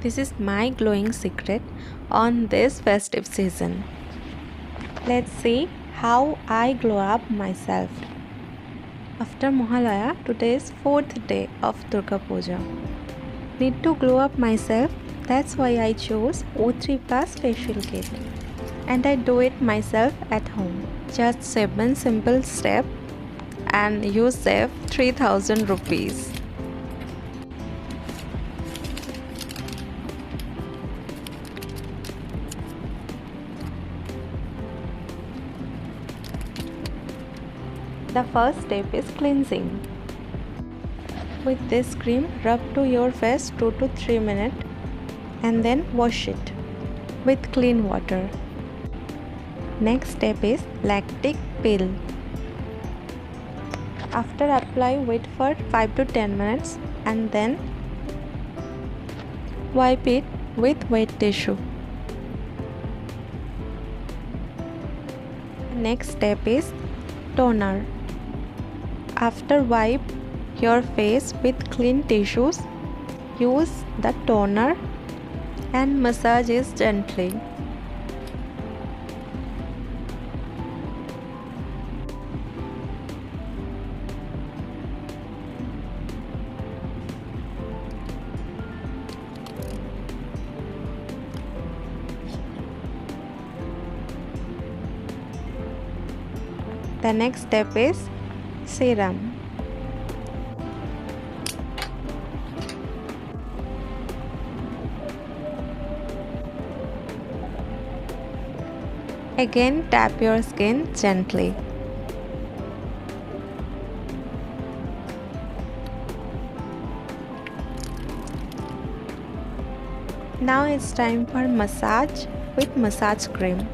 This is my glowing secret on this festive season. Let's see how I glow up myself. After Mahalaya, today is 4th day of Durga Puja. Need to glow up myself, that's why I chose O3 Plus facial kit. And I do it myself at home. Just 7 simple steps and you save 3000 rupees. The first step is cleansing. With this cream, rub to your face 2 to 3 minutes and then wash it with clean water. Next step is lactic peel. After apply, wait for 5 to 10 minutes and then wipe it with wet tissue. Next step is toner. After wipe your face with clean tissues, use the toner and massage it gently. The next step is serum. Again, tap your skin gently. Now it's time for massage with massage cream.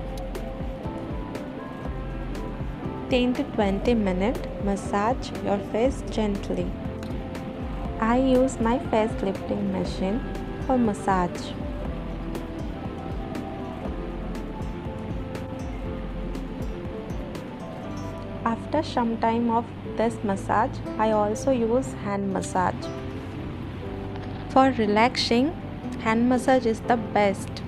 10 to 20 minutes, massage your face gently. I use my face lifting machine for massage. After some time of this massage, I also use hand massage. For relaxing, hand massage is the best.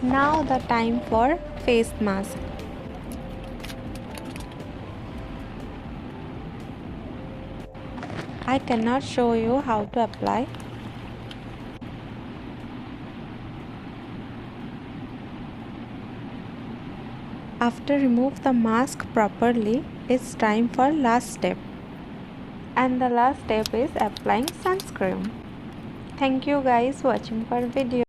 Now the time for face mask. I cannot show you how to apply. After remove the mask properly, it's time for last step. And the last step is applying sunscreen. Thank you guys for watching for video.